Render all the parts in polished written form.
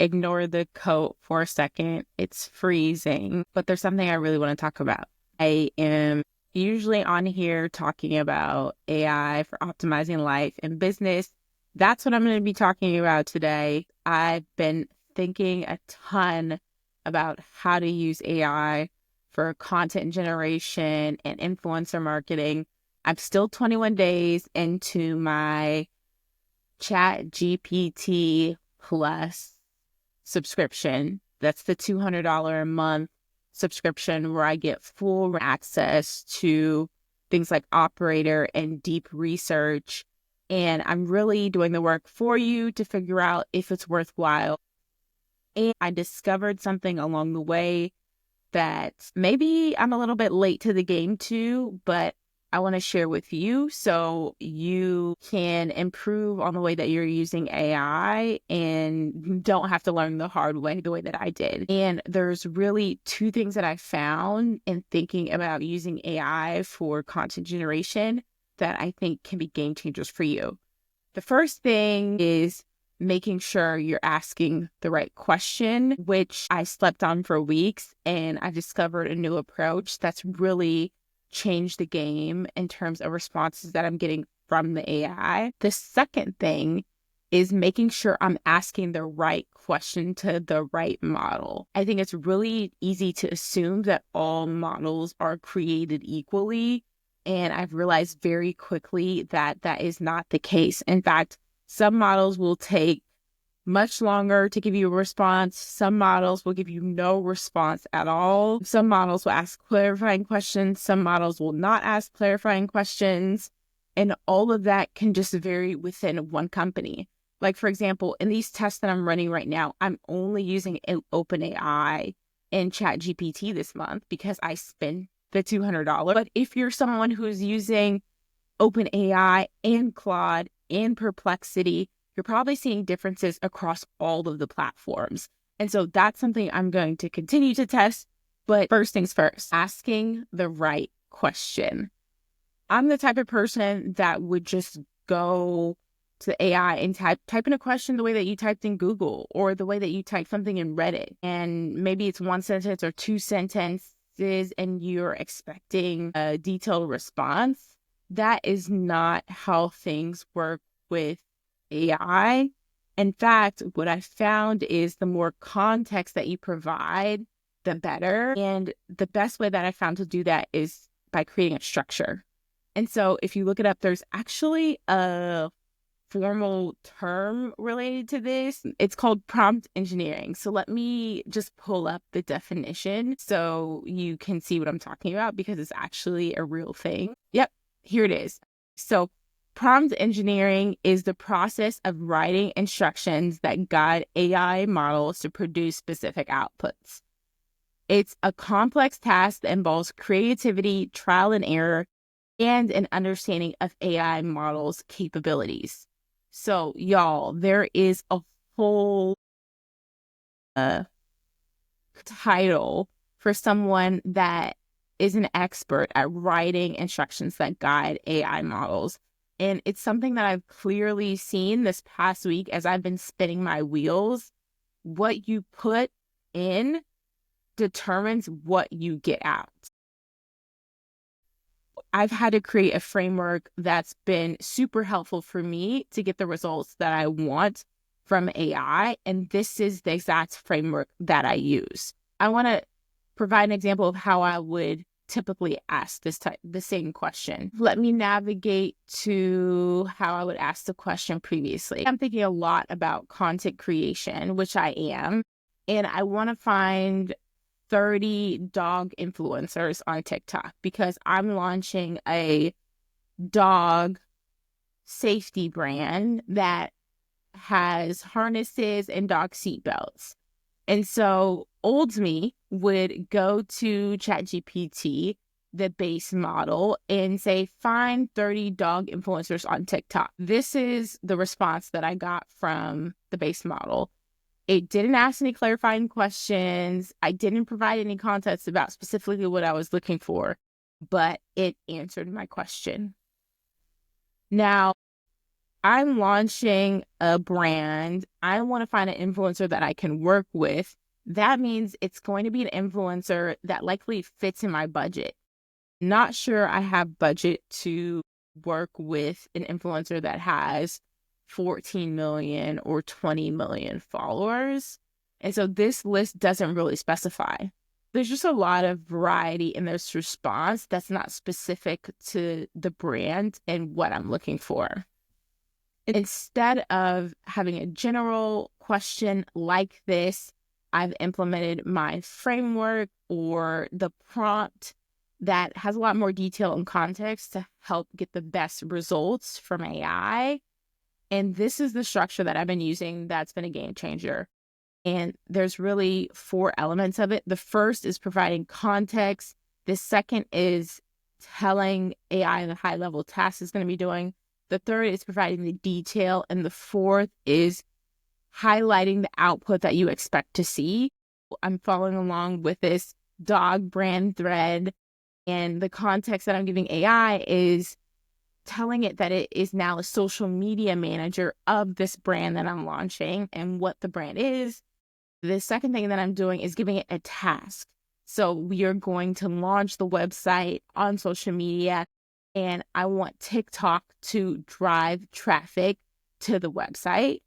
Ignore the coat for a second. It's freezing, but there's something I really want to talk about. I am usually on here talking about AI for optimizing life and business. That's what I'm going to be talking about today. I've been thinking a ton about how to use AI for content generation and influencer marketing. I'm still 21 days into my ChatGPT Plus subscription. That's the $200 a month subscription where I get full access to things like operator and deep research. And I'm really doing the work for you to figure out if it's worthwhile. And I discovered something along the way that maybe I'm a little bit late to the game too, but I want to share with you so you can improve on the way that you're using AI and don't have to learn the hard way, the way that I did. And there's really two things that I found in thinking about using AI for content generation that I think can be game changers for you. The first thing is making sure you're asking the right question, which I slept on for weeks, and I discovered a new approach that's really changed the game in terms of responses that I'm getting from the AI. The second thing is making sure I'm asking the right question to the right model. I think it's really easy to assume that all models are created equally, and I've realized very quickly that that is not the case. In fact, some models will take much longer to give you a response. Some models will give you no response at all. Some models will ask clarifying questions. Some models will not ask clarifying questions. And all of that can just vary within one company. Like, for example, in these tests that I'm running right now, I'm only using OpenAI and ChatGPT this month because I spent the $200. But if you're someone who's using OpenAI and Claude and Perplexity, you're probably seeing differences across all of the platforms. And so that's something I'm going to continue to test. But first things first, asking the right question. I'm the type of person that would just go to the AI and type in a question the way that you typed in Google or the way that you type something in Reddit. And maybe it's one sentence or two sentences and you're expecting a detailed response. That is not how things work with AI. In fact, what I found is the more context that you provide, the better. And the best way that I found to do that is by creating a structure. And so if you look it up, there's actually a formal term related to this. It's called prompt engineering. So let me just pull up the definition so you can see what I'm talking about because it's actually a real thing. Yep, here it is. So prompt engineering is the process of writing instructions that guide AI models to produce specific outputs. It's a complex task that involves creativity, trial and error, and an understanding of AI models' capabilities. So, y'all, there is a whole title for someone that is an expert at writing instructions that guide AI models. And it's something that I've clearly seen this past week as I've been spinning my wheels. What you put in determines what you get out. I've had to create a framework that's been super helpful for me to get the results that I want from AI. And this is the exact framework that I use. I want to provide an example of how I would typically ask the same question. Let me navigate to how I would ask the question previously. I'm thinking a lot about content creation, which I am, and I want to find 30 dog influencers on TikTok because I'm launching a dog safety brand that has harnesses and dog seat belts. And so old me would go to ChatGPT, the base model, and say, find 30 dog influencers on TikTok. This is the response that I got from the base model. It didn't ask any clarifying questions. I didn't provide any context about specifically what I was looking for, but it answered my question. Now, I'm launching a brand. I want to find an influencer that I can work with. That means it's going to be an influencer that likely fits in my budget. Not sure I have budget to work with an influencer that has 14 million or 20 million followers. And so this list doesn't really specify. There's just a lot of variety in this response that's not specific to the brand and what I'm looking for. Instead of having a general question like this, I've implemented my framework or the prompt that has a lot more detail and context to help get the best results from AI. And this is the structure that I've been using that's been a game changer. And there's really 4 elements of it. The first is providing context. The second is telling AI the high-level tasks it's going to be doing. The third is providing the detail. And the fourth is highlighting the output that you expect to see. I'm following along with this dog brand thread. And the context that I'm giving AI is telling it that it is now a social media manager of this brand that I'm launching and what the brand is. The second thing that I'm doing is giving it a task. So we are going to launch the website on social media, and I want TikTok to drive traffic to the website.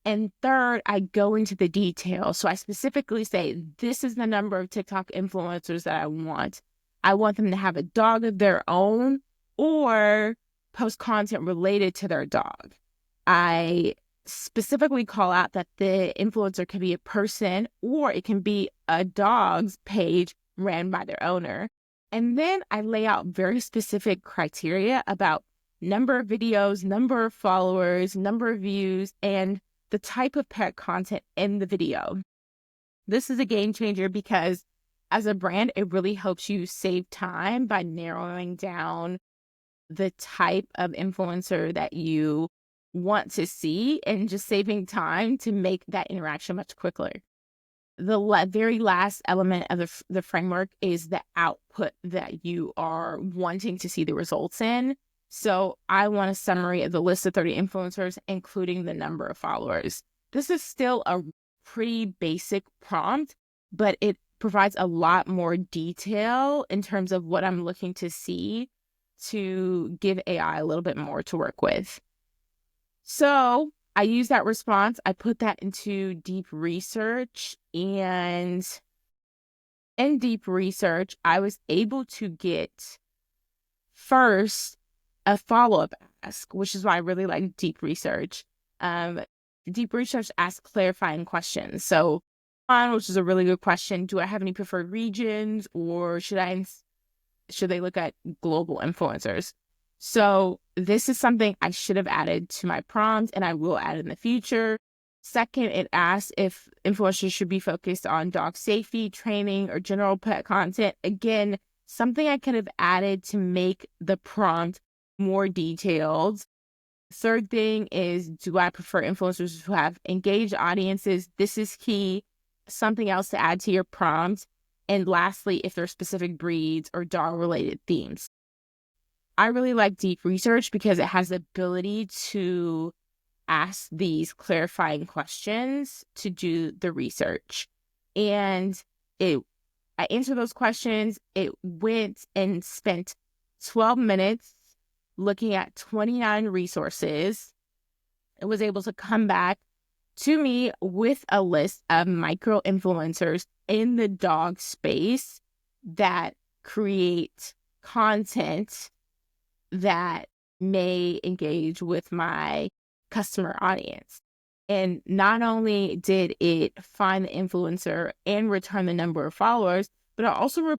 And third, I go into the details. So I specifically say, this is the number of TikTok influencers that I want. I want them to have a dog of their own or post content related to their dog. I specifically call out that the influencer can be a person or it can be a dog's page ran by their owner. And then I lay out very specific criteria about number of videos, number of followers, number of views, and the type of pet content in the video. This is a game changer because as a brand, it really helps you save time by narrowing down the type of influencer that you want to see and just saving time to make that interaction much quicker. The very last element of the framework is the output that you are wanting to see the results in. So I want a summary of the list of 30 influencers, including the number of followers. This is still a pretty basic prompt, but it provides a lot more detail in terms of what I'm looking to see to give AI a little bit more to work with. So I use that response. I put that into deep research, and in deep research, I was able to get first a follow-up ask, which is why I really like deep research. Deep research asks clarifying questions. So one, which is a really good question, do I have any preferred regions, or should they look at global influencers? So this is something I should have added to my prompt, and I will add in the future. Second, it asks if influencers should be focused on dog safety, training, or general pet content. Again, something I could have added to make the prompt more detailed. Third thing is, do I prefer influencers who have engaged audiences? This is key. Something else to add to your prompt. And lastly, if there are specific breeds or dog-related themes. I really like deep research because it has the ability to ask these clarifying questions to do the research. And I answered those questions. It went and spent 12 minutes looking at 29 resources. It was able to come back to me with a list of micro influencers in the dog space that create content that may engage with my customer audience. And not only did it find the influencer and return the number of followers, but it also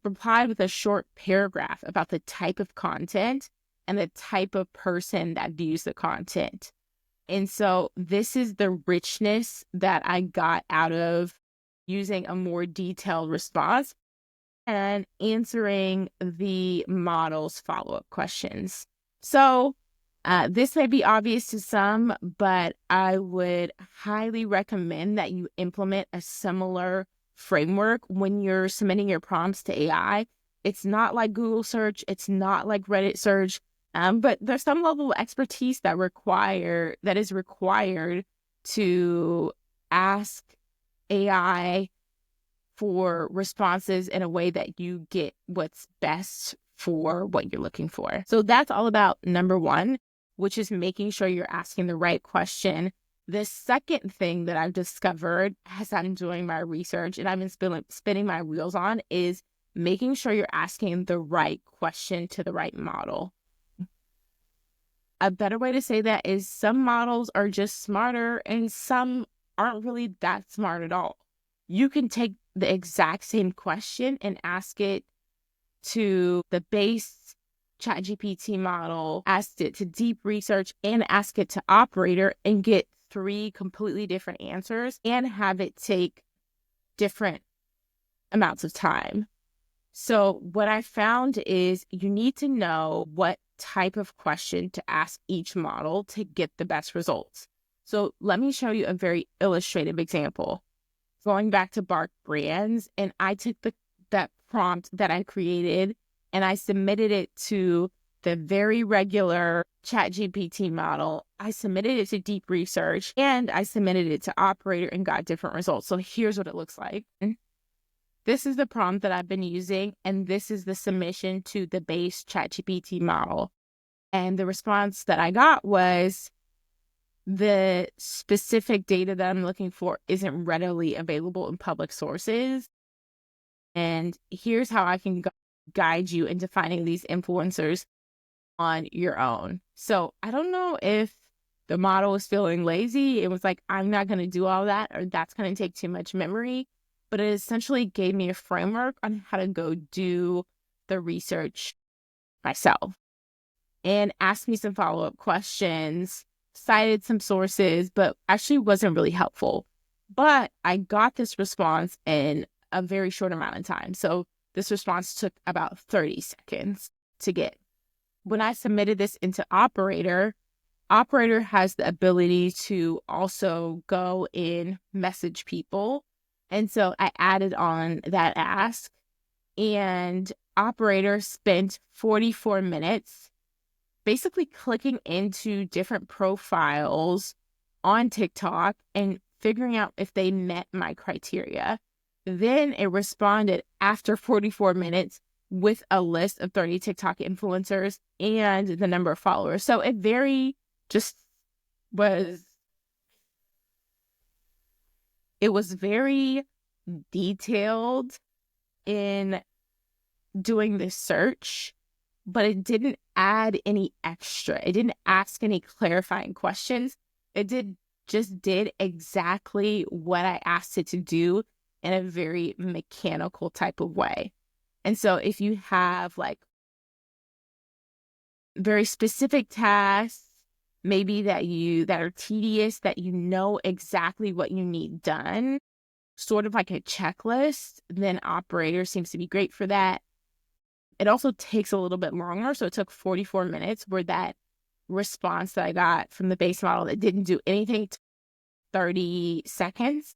replied with a short paragraph about the type of content and the type of person that views the content. And so this is the richness that I got out of using a more detailed response and answering the model's follow-up questions. So this may be obvious to some, but I would highly recommend that you implement a similar framework when you're submitting your prompts to AI. It's not like Google search. It's not like Reddit search. But there's some level of expertise that is required to ask AI for responses in a way that you get what's best for what you're looking for. So that's all about number one, which is making sure you're asking the right question. The second thing that I've discovered as I'm doing my research and I've been spinning my wheels on is making sure you're asking the right question to the right model. A better way to say that is some models are just smarter and some aren't really that smart at all. You can take the exact same question and ask it to the base ChatGPT model, ask it to deep research, and ask it to operator and get 3 completely different answers and have it take different amounts of time. So what I found is you need to know what type of question to ask each model to get the best results. So let me show you a very illustrative example. Going back to Bark Brands, and I took that prompt that I created and I submitted it to the very regular ChatGPT model. I submitted it to deep research and I submitted it to operator and got different results. So here's what it looks like. This is the prompt that I've been using, and this is the submission to the base ChatGPT model. And the response that I got was, the specific data that I'm looking for isn't readily available in public sources. And here's how I can guide you into finding these influencers on your own. So I don't know if the model was feeling lazy. It was like, I'm not going to do all that, or that's going to take too much memory. But it essentially gave me a framework on how to go do the research myself and asked me some follow-up questions, cited some sources, but actually wasn't really helpful. But I got this response in a very short amount of time. So this response took about 30 seconds to get. When I submitted this into Operator has the ability to also go in message people. And so I added on that ask, and Operator spent 44 minutes basically clicking into different profiles on TikTok and figuring out if they met my criteria. Then it responded after 44 minutes with a list of 30 TikTok influencers and the number of followers. So it was very detailed in doing this search, but it didn't add any extra. It didn't ask any clarifying questions. It just did exactly what I asked it to do in a very mechanical type of way. And so if you have like very specific tasks, maybe that are tedious, that you know exactly what you need done, sort of like a checklist, then Operator seems to be great for that. It also takes a little bit longer. So it took 44 minutes where that response that I got from the base model that didn't do anything, 30 seconds.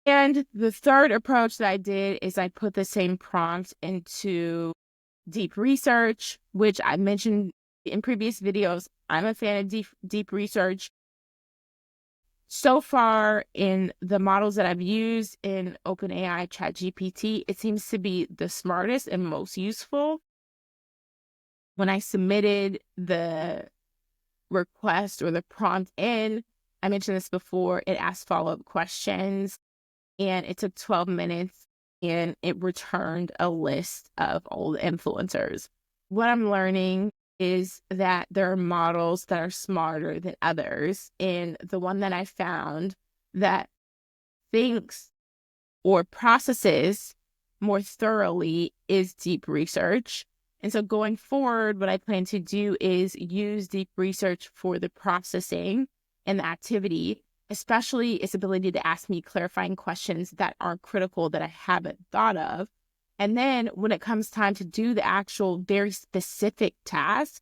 And the third approach that I did is I put the same prompt into deep research, which I mentioned in previous videos. I'm a fan of deep research. So far in the models that I've used in OpenAI ChatGPT, it seems to be the smartest and most useful. When I submitted the request or the prompt in, I mentioned this before, it asked follow-up questions and it took 12 minutes and it returned a list of old influencers. What I'm learning is that there are models that are smarter than others. And the one that I found that thinks or processes more thoroughly is deep research. And so going forward, what I plan to do is use deep research for the processing and the activity, especially its ability to ask me clarifying questions that are critical that I haven't thought of. And then when it comes time to do the actual very specific task,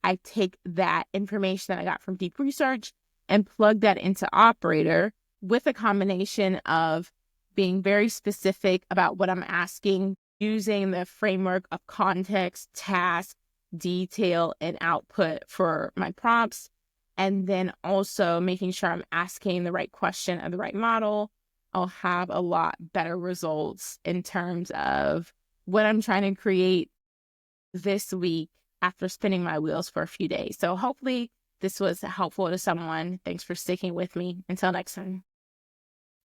I take that information that I got from deep research and plug that into Operator with a combination of being very specific about what I'm asking, using the framework of context, task, detail and output for my prompts. And then also making sure I'm asking the right question of the right model, I'll have a lot better results in terms of what I'm trying to create this week after spinning my wheels for a few days. So hopefully this was helpful to someone. Thanks for sticking with me. Until next time.